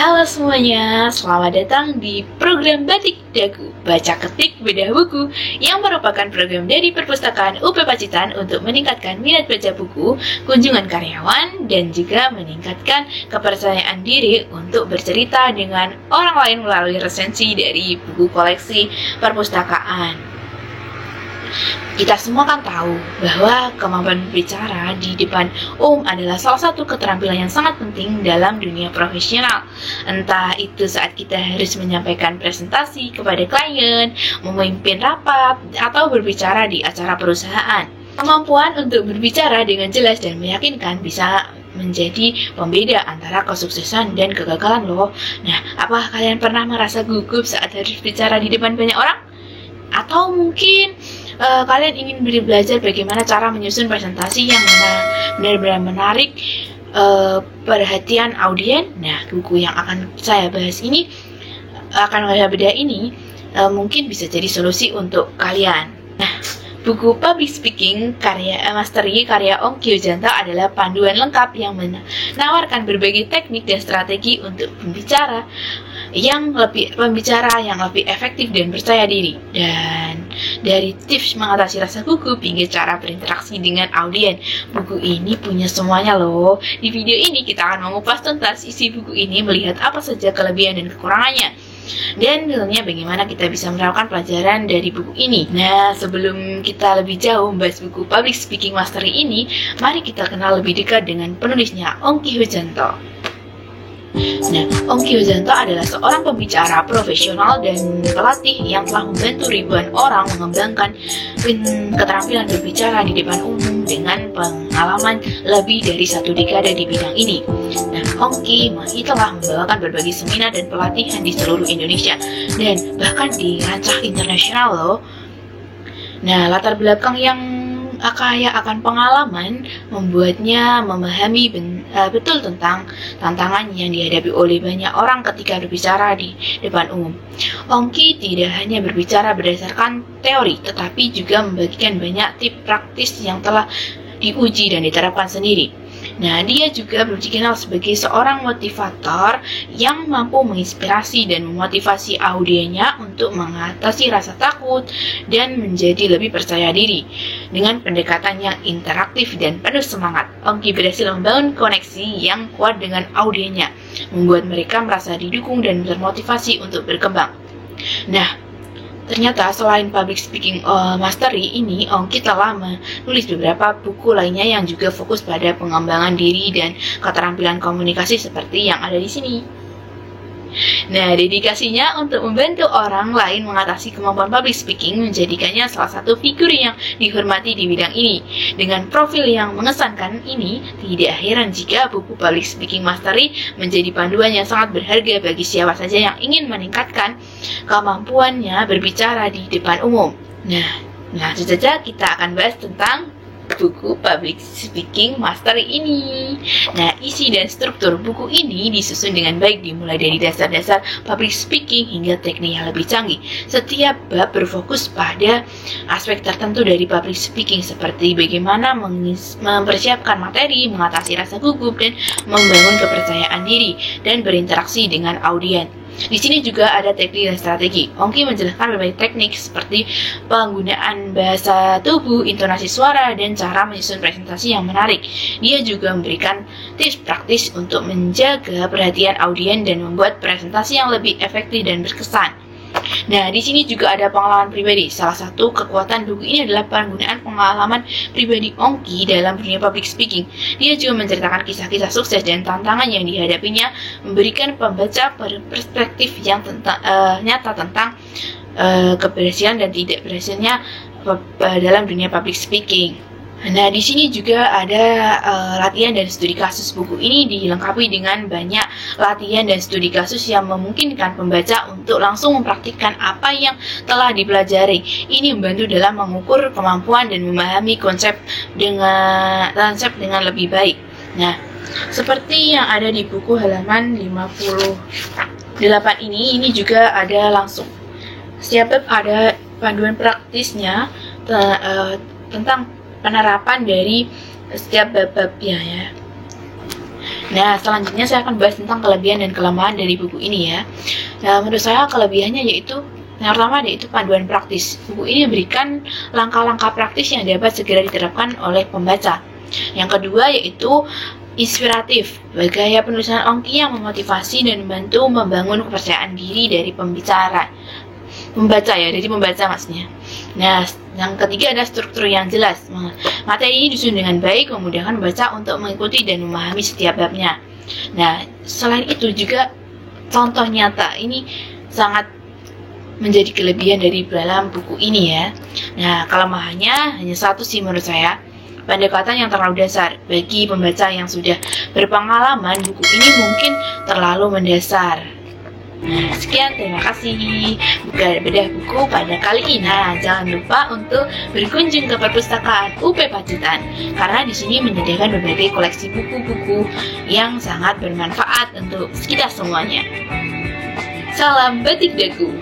Halo semuanya, selamat datang di program Batik Dagu Baca Ketik Bedah Buku yang merupakan program dari Perpustakaan UP Pacitan untuk meningkatkan minat baca buku, kunjungan karyawan, dan juga meningkatkan kepercayaan diri untuk bercerita dengan orang lain melalui resensi dari buku koleksi perpustakaan. Kita semua kan tahu bahwa kemampuan berbicara di depan umum adalah salah satu keterampilan yang sangat penting dalam dunia profesional. Entah itu saat kita harus menyampaikan presentasi kepada klien, memimpin rapat, atau berbicara di acara perusahaan. Kemampuan untuk berbicara dengan jelas dan meyakinkan bisa menjadi pembeda antara kesuksesan dan kegagalan loh. Nah, apa kalian pernah merasa gugup saat harus bicara di depan banyak orang? Atau mungkin kalian ingin belajar bagaimana cara menyusun presentasi yang benar-benar menarik perhatian audiens. Nah, buku yang akan saya bahas ini, mungkin bisa jadi solusi untuk kalian. Nah, buku Public Speaking Mastery karya Ongki Wijanto adalah panduan lengkap yang menawarkan berbagai teknik dan strategi untuk pembicara yang lebih efektif dan percaya diri. Dan dari tips mengatasi rasa gugup hingga cara berinteraksi dengan audiens, buku ini punya semuanya loh. Di video ini kita akan mengupas tuntas isi buku ini, melihat apa saja kelebihan dan kekurangannya, dan tentunya bagaimana kita bisa menerapkan pelajaran dari buku ini. Nah, sebelum kita lebih jauh membahas buku Public Speaking Mastery ini, mari kita kenal lebih dekat dengan penulisnya, Ongki Wijanto. Nah, Ongki Wijanto adalah seorang pembicara profesional dan pelatih yang telah membantu ribuan orang mengembangkan keterampilan berbicara di depan umum dengan pengalaman lebih dari 1 dekade di bidang ini. Nah, Ongki telah membawakan berbagai seminar dan pelatihan di seluruh Indonesia dan bahkan di kancah internasional loh. Nah, latar belakang yang kaya akan pengalaman membuatnya memahami betul tentang tantangan yang dihadapi oleh banyak orang ketika berbicara di depan umum. Ongki tidak hanya berbicara berdasarkan teori, tetapi juga membagikan banyak tips praktis yang telah diuji dan diterapkan sendiri. Nah, dia juga dikenal sebagai seorang motivator yang mampu menginspirasi dan memotivasi audiensnya untuk mengatasi rasa takut dan menjadi lebih percaya diri. Dengan pendekatan yang interaktif dan penuh semangat, Ongki berhasil membangun koneksi yang kuat dengan audiensnya, membuat mereka merasa didukung dan termotivasi untuk berkembang. Nah, ternyata selain Public Speaking Mastery ini, Ongki telah menulis beberapa buku lainnya yang juga fokus pada pengembangan diri dan keterampilan komunikasi seperti yang ada di sini. Nah, dedikasinya untuk membantu orang lain mengatasi kemampuan public speaking menjadikannya salah satu figur yang dihormati di bidang ini. Dengan profil yang mengesankan ini, tidak heran jika buku Public Speaking Mastery menjadi panduan yang sangat berharga bagi siapa saja yang ingin meningkatkan kemampuannya berbicara di depan umum. Nah, langsung saja kita akan bahas tentang buku Public Speaking Mastery ini. Nah, isi dan struktur buku ini disusun dengan baik, dimulai dari dasar-dasar public speaking hingga teknik yang lebih canggih. Setiap bab berfokus pada aspek tertentu dari public speaking, seperti bagaimana mempersiapkan materi, mengatasi rasa gugup, dan membangun kepercayaan diri dan berinteraksi dengan audiens. Di sini juga ada teknik dan strategi. Ongki menjelaskan berbagai teknik seperti penggunaan bahasa tubuh, intonasi suara, dan cara menyusun presentasi yang menarik. Dia juga memberikan tips praktis untuk menjaga perhatian audiens dan membuat presentasi yang lebih efektif dan berkesan. Nah, di sini juga ada pengalaman pribadi. Salah satu kekuatan buku ini adalah penggunaan pengalaman pribadi Ongki dalam dunia public speaking. Dia juga menceritakan kisah-kisah sukses dan tantangan yang dihadapinya, memberikan pembaca perspektif yang nyata tentang keberhasilan dan tidak berhasilnya dalam dunia public speaking. Nah, di sini juga ada latihan dan studi kasus. Buku ini dilengkapi dengan banyak latihan dan studi kasus yang memungkinkan pembaca untuk langsung mempraktikkan apa yang telah dipelajari. Ini membantu dalam mengukur kemampuan dan memahami konsep dengan lebih baik. Nah, seperti yang ada di buku halaman 58 ini juga ada langsung. Setiap bab ada panduan praktisnya tentang penerapan dari setiap bab-babnya ya. Nah, selanjutnya saya akan bahas tentang kelebihan dan kelemahan dari buku ini ya. Nah, menurut saya kelebihannya yaitu yang pertama yaitu panduan praktis. Buku ini memberikan langkah-langkah praktis yang dapat segera diterapkan oleh pembaca. Yang kedua yaitu inspiratif. Gaya penulisan Ongki yang memotivasi dan membantu membangun kepercayaan diri dari pembaca maksudnya. Nah, yang ketiga ada struktur yang jelas. Materi ini disusun dengan baik, memudahkan pembaca untuk mengikuti dan memahami setiap babnya. Nah, selain itu juga contoh nyata ini sangat menjadi kelebihan dari dalam buku ini ya. Nah, kelemahannya hanya satu sih menurut saya, pendekatan yang terlalu dasar. Bagi pembaca yang sudah berpengalaman, buku ini mungkin terlalu mendasar. Sekian, terima kasih. Buka bedah buku pada kali ini. Nah, jangan lupa untuk berkunjung ke perpustakaan UP Pacitan karena di sini menyediakan berbagai koleksi buku-buku yang sangat bermanfaat untuk kita semuanya. Salam batik dagu.